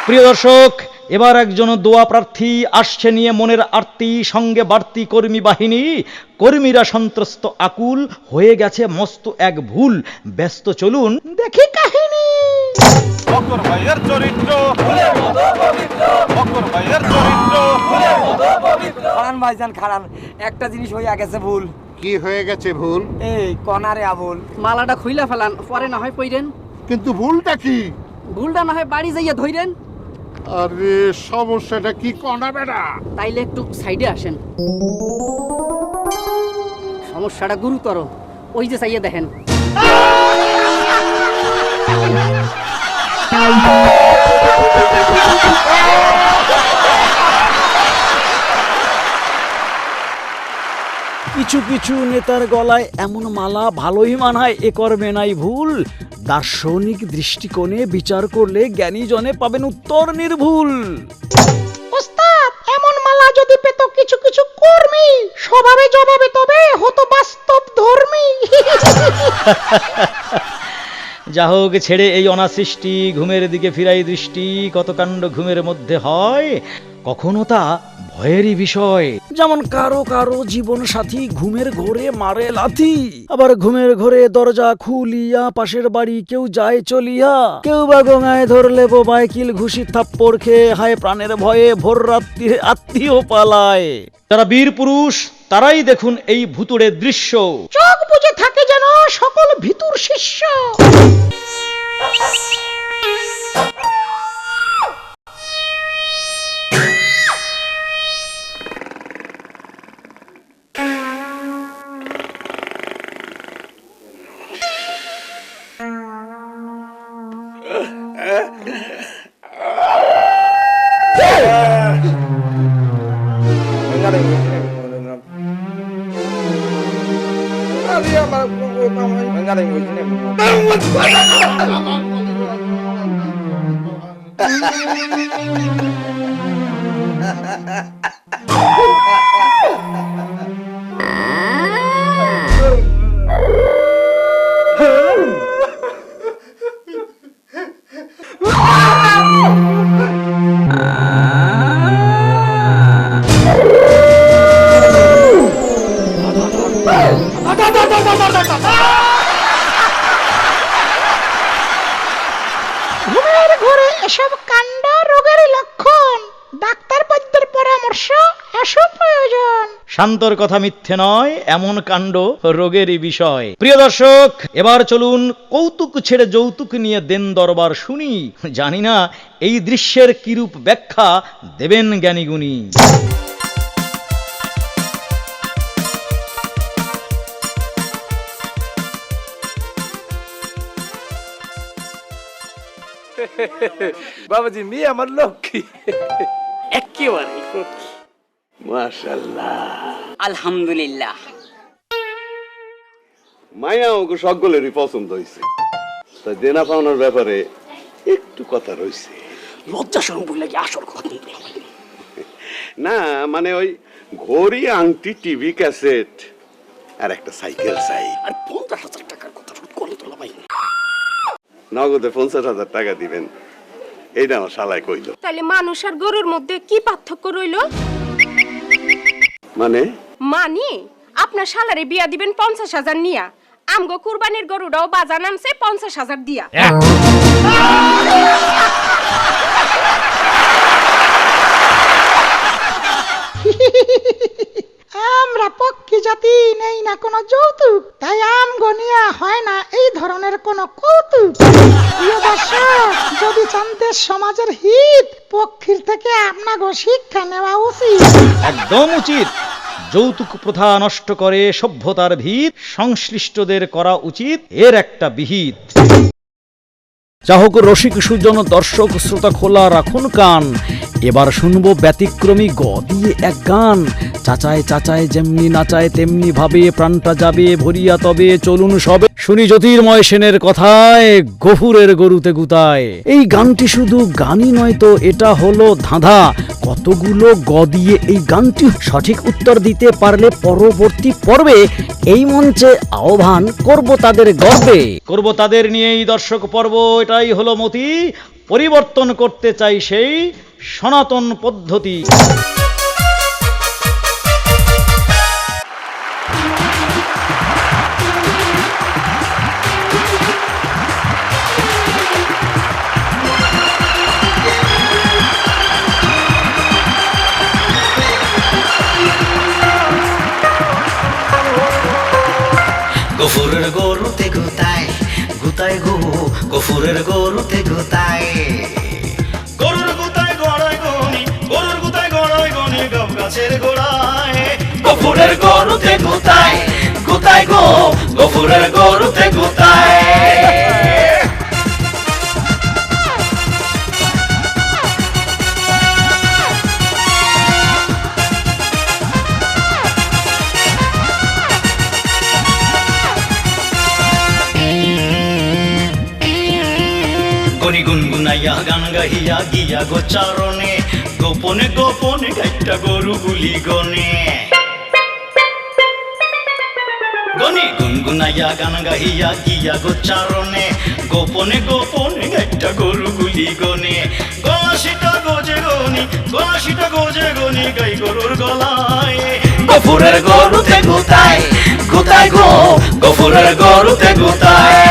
প্রিয় দর্শক, এবার একজন দোয়া প্রার্থী আসছে নিয়ে মনের আরতি, সঙ্গে বাড়তি কর্মী বাহিনী। কর্মীরা সন্ত্রস্ত আকুল, হয়ে গেছে মস্ত এক ভুল। ব্যস্ত চলুন দেখি কাহিনী। বকর ভাইয়ের চরিত্র ফুলের মতো পবিত্র, বকর ভাইয়ের চরিত্র ফুলের মতো পবিত্র। খান ভাইজান খান, একটা জিনিস হইয়া গেছে ভুল। কি হয়ে গেছে ভুল? এই কনারে আবুল, মালাটা খুইলা ফেলান, পরে না হয় পইরেন। কিন্তু ভুলটা কি? ভুলটা না হয় বাড়ি যাইয়া ধইরেন। আরে সমস্যাটা কি কনা বেটা? তাইলে একটু সাইডে আসেন, সমস্যাটা গুরুতর। ওই যে চাইয়া দেখেন। কিছু কিছু নেতার গলায় এমন মালা ভালোই মানায়, এ কর্মে নাই ভুল। দার্শনিক দৃষ্টিকোণে বিচার করলে জ্ঞানী জনে পাবেন উত্তর নির্ভুল। ওস্তাদ, এমন মালা যদি পেত কিছু কিছু কর্মী, স্বভাবে জবাবে তবে হতো বাস্তব ধর্মী। যা হোক, ছেড়ে এই অনাসৃষ্টি, ঘুমের দিকে ফিরাই দৃষ্টি। কত কাণ্ড ঘুমের মধ্যে হয়, কখনো তা ভয়েরই বিষয়। যেমন কারো কারো জীবন সাথী ঘুমের ঘোরে মারে লাথি, আবার ঘুমের ঘোরে দরজা খুলিয়া পাশের বাড়ি কেউ যায় চলিয়া। কেউ বা গঙ্গায় ধরলে বোবায় কিল ঘুষি থাপ্পড় খেয়ে হায় প্রাণের ভয়ে ভোর রাত্রিরে আত্মীয় পালায়। যারা বীর পুরুষ তারাই দেখুন এই ভুতুড়ে দৃশ্য। চোখ বুজে থাকে যেন সকল ভিতুর শিষ্য। ঘুমের ঘোরে এসব কাণ্ড রোগের লক্ষণ, ডাক্তার বৈদ্যের পরামর্শ এসো প্রয়োজন। শান্তর কথা মিথ্যে নয়, এমন কাণ্ড রোগেরই বিষয়। প্রিয় দর্শক, এবার চলুন কৌতুক ছেড়ে যৌতুক নিয়ে দেন দরবার শুনি। জানি না এই দৃশ্যের কিরূপ ব্যাখ্যা দেবেন জ্ঞানীগুণী। বাবাজি মেয়ে আমার লক্ষ্মী। একেবারে মাশাআল্লাহ, আলহামদুলিল্লাহ। মায়া ওকে সকলেরই পছন্দ হয়েছে, তাই দেনা পাওনার ব্যাপারে একটু কথা রয়েছে। লজ্জা শরম বললে কি আসল কথা বলতে হবে? না মানে ওই ঘড়ি, আংটি, টিভি, ক্যাসেট আর একটা সাইকেল চাই। আর 50,000 টাকার কথা করে তোলা ভাই। নগদে 50,000 টাকা দিবেন, এইটা আমার শালায় কইল। তাহলে মানুষ আর গরুর মধ্যে কি পার্থক্য রইল? মানে আপনার শালারে বিয়া দিবেন 50,000 নিয়া, আমগো কুরবানির গরুটাও বাজার নামছে 50,000 দিয়া। আমরা পক্ষী জাতি, নেই না কোনো যৌতুক, তাই আম গনিয়া হয় না এই ধরনের কোনো কৌতুক। প্রিয় দর্শক, যদি চান দেশ সমাজের হিত, পক্ষীর থেকে আপনাকে শিক্ষা নেওয়া উচিত। একদম উচিত। যৌতুক প্রথা নষ্ট করে সভ্যতার ভিত, সংশ্লিষ্টদের করা উচিত এর একটা বিহিত। যা হোক রসিক সুজন, দর্শক শ্রোতা খোলা রাখুন কান। এবার শুনবো ব্যতিক্রমী গ দিয়ে এক গান। চাচায় চাচায় যেমনি নাচায় তেমনি ভাবে প্রাণটা যাবে ভরিয়া, তবে চলুন সবে শুনি জ্যোতির্ময় সেনের কথায়, গফুরের গরুতে গুতায়। এই গানটি শুধু গানই নয় তো, এটা হলো ধাঁধা। কতগুলো গ দিয়ে এই গানটি সঠিক উত্তর দিতে পারলে পরবর্তী পর্বে এই মঞ্চে আহ্বান করব তাদের গর্বে, করব তাদের নিয়েই দর্শক পর্ব। এটাই হলো মতি। পরিবর্তন করতে চাই সেই সনাতন পদ্ধতি। গফুরের গরুতে গুতায় গুতায় গো, গফুরের গরুতে গুতায়, গরুর গুতায় গড়ায় গনি, গরুর গুতায় গড়ায় গনি গাব গাছের গোড়ায়, গফুরের গরুতে গুতায় গুতায় গো, গফুরের গরুতে গুতায়। গনি গুনগুনাইয়া গান গাহিয়া গিয়া গোচারণে, গোপনে গোপনে গাইটা গরুগুলি গনে, গনি গুনগুনাইয়া গান গাহিয়া গিয়া গোচারণে, গোপনে গোপনে গাইটা গরুগুলি গনে, গলাশিটা গোজে গনি, গলাশিটা গোজে গনি গাই গরুর গলায়, গফুরের গরুতে গুতায় গুতায় গো, গফুরের গরুতে গুতায়।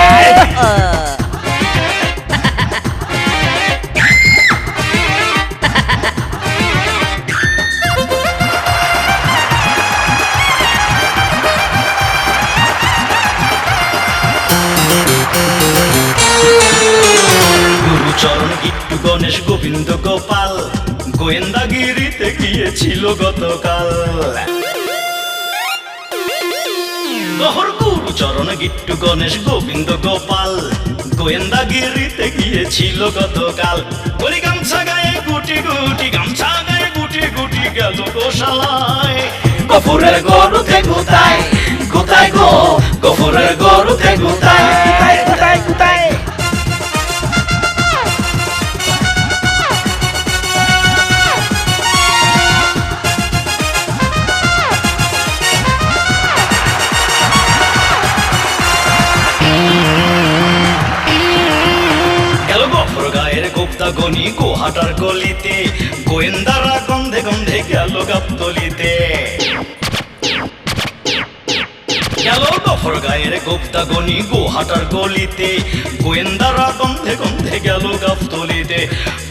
গুরুচরণ গিট্টু গণেশ গোবিন্দ গোপাল গোয়েন্দাগিরিতে গিয়েছিল গতকাল, গহর গুরুচরণ গিট্টু গণেশ গোবিন্দ গোপাল গোয়েন্দাগিরিতে গিয়েছিল গতকাল, গলি গামছা গায়ে গুটি গুটি, গামছা গায়ে গুটি গুটি গেল গোশালায়, গফুরের গরুতে গুতায় গুতায় গো, গফুরের গরুতে গুতায় গুতায় গুতায় গুতায়। গনি গোহাটার গলিতে, গোয়েন্দারা গন্ধে গন্ধে গেল গাবতলিতে, গেল গফর গায়ের গোপ্তা গনি গোহাটার গলিতে, গোয়েন্দারা গন্ধে গন্ধে গেল গাবতলিতে,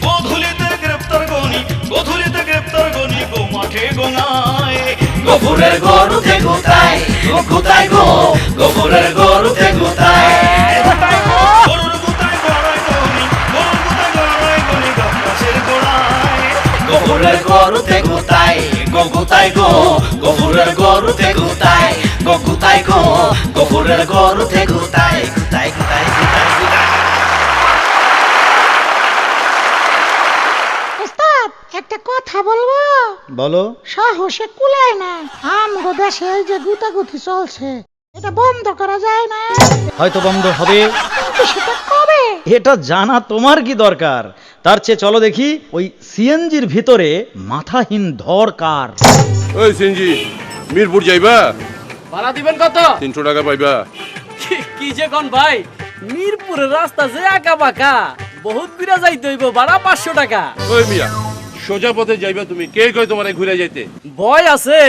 গোধূলিতে গ্রেপ্তার গনি, গোধূলিতে গ্রেপ্তার গনি গো মাঠে গোনায়, গফুরের গরুতে গুতায় গুতায় গো, গফুরের গরুতে গুতায়। গফুরের গরুতে গুতায় গো গুতায় গো, গফুরের গরুতে গুতায় গো গুতায় গো, গফুরের গরুতে গুতায় গুতায় গুতায় গুতায় গুতায়। ওস্তাদ একটা কথা বলবো? বলো। সাহসে কুলায় না, আমগো দেশে এই যে গুতাগুতি চলছে এটা বন্ধ করা যায় না? হয়তো বন্ধ হবে, কিন্তু সেটা কবে? এটা জানা তোমার কি দরকার? তার চেয়ে চলো দেখি ওই সিএনজির ভিতরে মাথাহীন ধর কার। ওই সিনজি, মিরপুর যাইবা? ভাড়া দিবেন কত? 300 টাকা পাইবা। কি যে কোন ভাই, মিরপুরের রাস্তা যে আঁকা বাঁকা, বহুত ঘুরে যাইতে হইব, ভাড়া 500 টাকা। ওই মিয়া, সোজা পথে যাইবা তুমি, কে কই তোমারে ঘুরে যাইতে? ভয় আছে,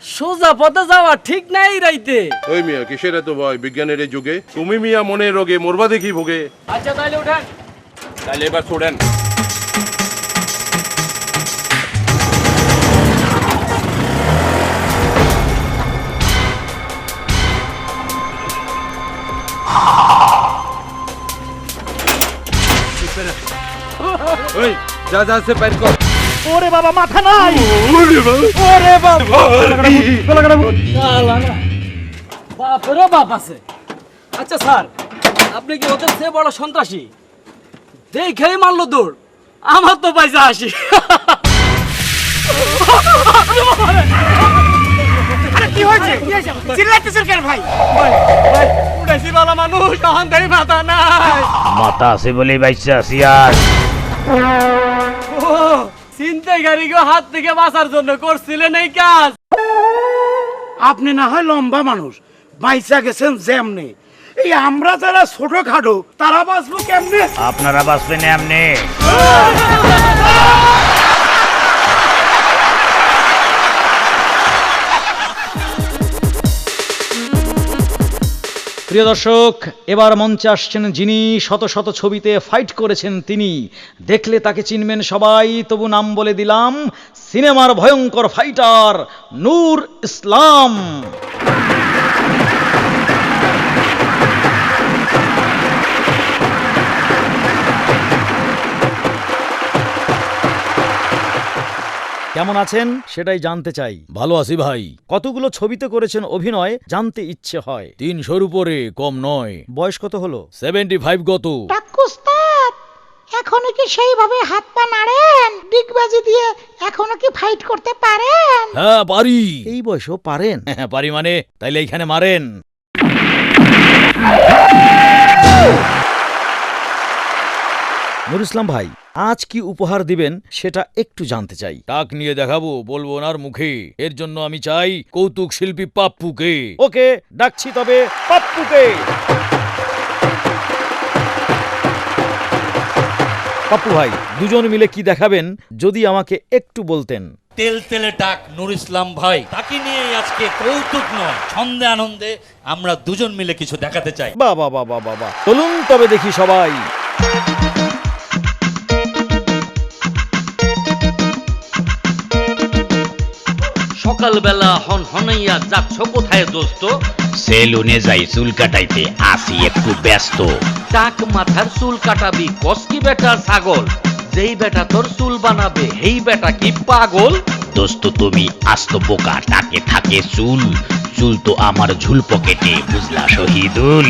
সোজা পথে যাওয়া ঠিক নাই রাইতে। ওই মিয়া, কিসের এত ভয় বিজ্ঞানের এই যুগে? তুমি মিয়া মনে রোগে মরবা দেখি ভোগে। আচ্ছা তাইলে উঠান। তাইলে এবার ছোড়েন। ওই যা যা সে বাইর কর। ওরে বাবা, মাথা নাই। ওরে বাবা, ওরে বাবা, বাপেরও বাপ আছে। আচ্ছা স্যার, আপনি কি ওদের চেয়ে বড় সন্ত্রাসী? দেখেই মারলো দৌড়, আমার তো পয়সা আসি। কি হয়েছে? চিল্লাইতেছেন কেন ভাই? উড়াইছি বালা মানুষ, অহংকারী মাথা নাই। মাথা আছে বলেই বাইসা আছি আর। ও ছিনতাইকারী গো হাত থেকে বাঁচার জন্য করছিলেন এই কাজ। আপনি না হয় লম্বা মানুষ, বাইসা গেছেন যেমনি, এই আমরা যারা ছোট খাটো তারা বাঁচবো কেমনে? আপনারা বাঁচবেন এমনি। প্রিয় দর্শক, এবার মঞ্চে আসছেন যিনি শত শত ছবিতে ফাইট করেছেন। তিনি দেখলে তাকে চিনবেন সবাই, তবু নাম বলে দিলাম, সিনেমার ভয়ঙ্কর ফাইটার নূর ইসলাম। কেমন আছেন সেটাই জানতে চাই। ভালো আছি ভাই। কতগুলো ছবিতে করেছেন অভিনয়, জানতে ইচ্ছে হয়। 300-র উপরে, কম নয়। বয়স কত হলো? 75 গত। টাকুস্তাদ, এখনো কি সেইভাবে হাত পা নাড়েন? ডিগবাজি দিয়ে এখনো কি ফাইট করতে পারেন? হ্যাঁ পারি। এই বয়সও পারেন? হ্যাঁ পারি মানে, তাইলে এইখানে মারেন। নূর ইসলাম ভাই, আজ কি উপহার দিবেন সেটা একটু জানতে চাই। টাক নিয়ে দেখাবো, বলবো ওনার মুখে। এর জন্য আমি চাই কৌতুক শিল্পী পাপ্পুকে। ওকে, ডাকছি তবে পাপ্পুকে। পাপ্পু ভাই, দুজন মিলে কি দেখাবেন যদি আমাকে একটু বলতেন। তেল তেলে টাক নূর ইসলাম ভাই, তাকে নিয়ে আজকে কৌতুক নয়, ছন্দে আনন্দে আমরা দুজন মিলে কিছু দেখাতে চাই। বাবা বাবা বাবা, চলুন তবে দেখি সবাই। সকালবেলা হনহনাইয়া যাচ্ছ কোথায় দোস্ত? সেলুনে যাই চুল কাটাইতে, আসি একটু ব্যস্ত। টাক মাথার চুল কাটাবি কসকি বেটা ছাগল, যেই বেটা তোর চুল বানাবে হেই বেটা কি পাগল? দোস্ত তুমি আস্ত বোকা, টাকে থাকে চুল, চুল তো আমার ঝুল পকেটে, বুঝলা শহীদুল।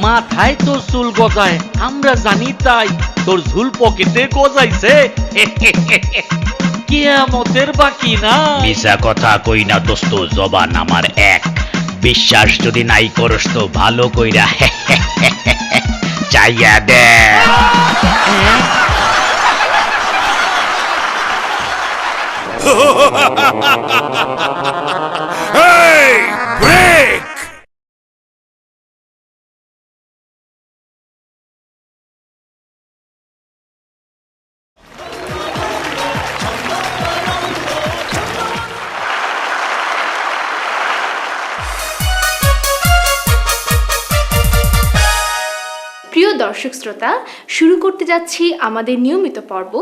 মাথায় তোর চুল গজায় আমরা জানি তাই, তোর ঝুল পকেটে গজাইছে কিয়ামতের বাকি না। মিশা কথা কই না দোস্ত, জবান আমার এক। বিশ্বাস যদি নাই করস তো ভালো কইরা চাইয়া দে। ব্রেক। প্রিয় দর্শক শ্রোতা, শুরু করতে যাচ্ছি আমাদের নিয়মিত পর্ব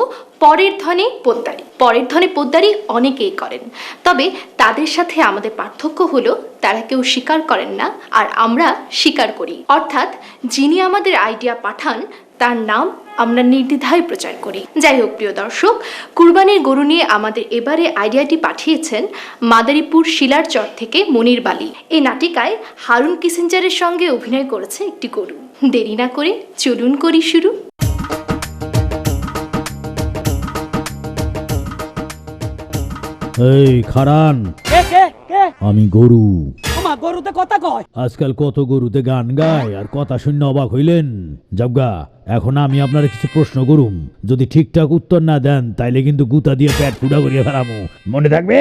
পরের ধনে পোদ্দারি। পরের ধনে পোদ্দারি অনেকেই করেন, তবে তাদের সাথে আমাদের পার্থক্য হলো তারা কেউ স্বীকার করেন না আর আমরা স্বীকার করি। অর্থাৎ যিনি আমাদের আইডিয়া পাঠান তার নাম আমরা নির্দ্বিধায় প্রচার করি। যাই হোক প্রিয় দর্শক, কুরবানির গরু নিয়ে আমাদের এবারে আইডিয়াটি পাঠিয়েছেন মাদারীপুর শিলারচর থেকে মনির বালি। এই নাটিকায় হারুন কিসিঞ্জারের সঙ্গে অভিনয় করেছে একটি গরু। দেরি না করে চলুন করি শুরু। এই খারান, কে কে কে? আমি গরু। আমা গরুতে কথা কয়। আজকাল কত গরুতে গান গায়, আর কথা শুনে অবাক হইলেন। জগা, এখন আমি আপনার কিছু প্রশ্ন করুম, যদি ঠিকঠাক উত্তর না দেন তাইলে কিন্তু গুতা দিয়ে পেট ফুটা করিয়ে ফেলামু, মনে থাকবে?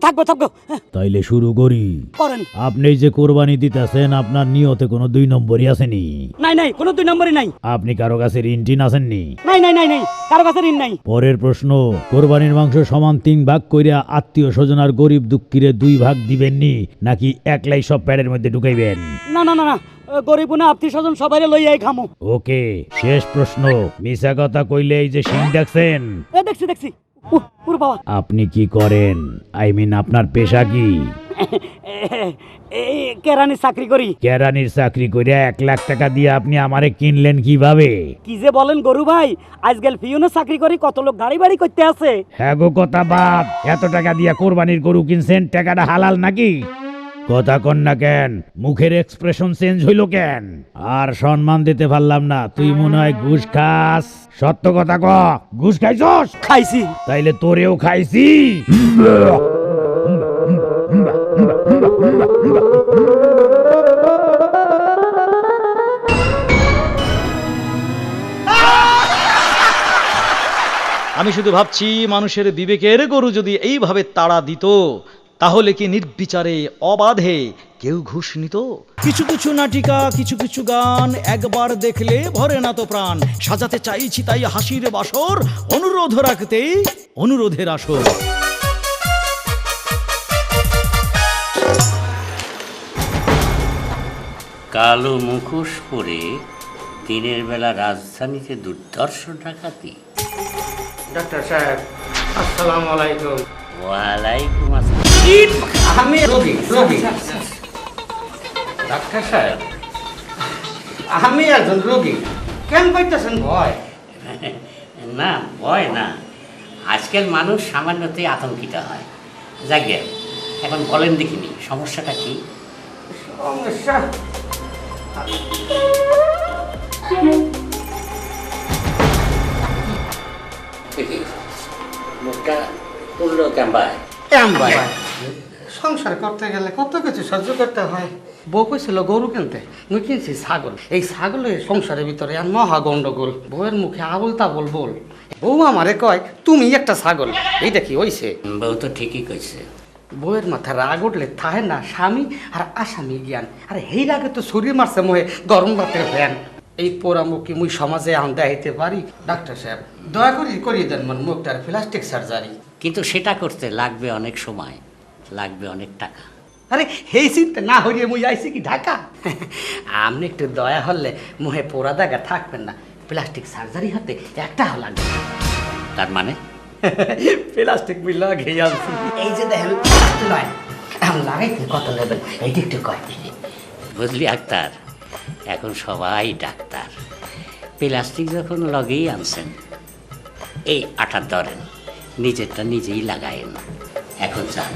থাকবো থাকবো। তাইলে শুরু করি। করেন। আপনি যে কোরবানি দিতেছেন, আপনার নিয়তে কোনো 2 নম্বরই আসেনি? নাই নাই, কোনো 2 নম্বরই নাই। আপনি কারো কাছে ঋণ টিন আসেননি? নাই নাই নাই নাই, কারো কাছে ঋণ নাই। পরের প্রশ্ন, কোরবানির মাংস সমান 3 ভাগ কইরা আত্মীয় স্বজন আর গরিব দুঃখীরে 2 ভাগ দিবেননি, নাকি একলাই সব প্যাডের মধ্যে ঢুকাইবেন? না না না না, গরিব না আত্মীয় স্বজন সবাই লইয়াই খামো। ওকে, শেষ প্রশ্ন, মিছা কথা কইলে এই যে সিং দেখছেন? দেখছি দেখছি। পুরো বাবা। আপনি কি করেন? আই মিন আপনার পেশা কি? এই কেরানির চাকরি করি। কেরানির চাকরি করে 1 লাখ টাকা দিয়ে আপনি আমারে কিনলেন কিভাবে? কি যে বলেন গরু ভাই, আজকাল পিয়নের চাকরি করি, কত লোক গাড়ি বাড়ি করতে আছে। হ্যাঁ গো, কথা বাদ। এত টাকা দিয়া কোরবানির গরু কিনছেন, টাকাটা হালাল নাকি? কথা কন না কেন? মুখের এক্সপ্রেশন চেঞ্জ হইল কেন? আর সম্মান দিতে পারলাম না, তুই মনে হয় ঘুষ খাস। সত্য কথা ক, ঘুষ খাইছস? খাইছি। তাইলে তোরেও খাইছি। আমি শুধু ভাবছি, মানুষের বিবেকের গরু যদি এইভাবে তাড়া দিত, তাহলে কি নির্বিচারে অবাধে কেউ ঘুষ নিত? কিছু কিছু নাটিকা, কিছু কিছু গান একবার দেখলে ভরে না তো প্রাণ। সাজাতে চাইছি তাই হাসির বাসর, অনুরোধ রাখতেই অনুরোধের আসর। কালো মুখোশ পরে দিনের বেলা রাজধানীতে দুর্ধর্ষ ডাকাতি। ডাক্তার সাহেব আসসালামু আলাইকুম। ওয়ালাইকুম আসসালাম। আমি রোগী ডাক্তার সাহেব, আমি একজন রোগী, কেন পাইতেছেন ভয়? না ভয় না, আজকাল মানুষ সামান্যতেই আতঙ্কিত হয়। যাকে এখন বলেন দেখিনি সমস্যাটা কি? সমস্যা মুখটা তুললো ক্যাম্বায়। সংসার করতে গেলে কত কিছু সহ্য করতে হয়। বউ কইছিল গরু কিনতে, মুই কিনছি ছাগল। এই ছাগলের সংসারের ভিতরে আর মহা গন্ডগোল। বউয়ের মুখে আবল তাবল বল। বউ আমারে কয় তুমি একটা ছাগল। এইটা কি হইছে? বউ তো ঠিকই কইছে। বউয়ের মাথায় রাগ উঠলে থাহে না স্বামী আর আসামি জ্ঞান। আরে এই রাগে তো শরীর মারছে মোহে গরম ভাতের ফ্যান। এই পোড়ামুখী মুই সমাজে আন দেখাইতে পারি? ডাক্তার সাহেব দয়া করে করিয়ে দেন মন মুখটার প্লাস্টিক সার্জারি। কিন্তু সেটা করতে লাগবে অনেক সময়, লাগবে অনেক টাকা। আরে এই চিন্তা না হইয়ে মুই আইছি কি ঢাকা? আপনি একটু দয়া হলে মুহে পোড়া দাগা থাকবেন না। প্লাস্টিক সার্জারি হতে একটা লাগবে। তার মানে প্লাস্টিক বিল লাগিয়ে আনছি। এই যে দেখেন নয় লাগাইতে কত নেবেন এইটি একটু কয়। বুঝলি আক্তার, এখন সবাই ডাক্তার। প্লাস্টিক যখন লগেই আনছেন, এই আটা ধরেন, নিজেরটা নিজেই লাগায়েন। এখন চান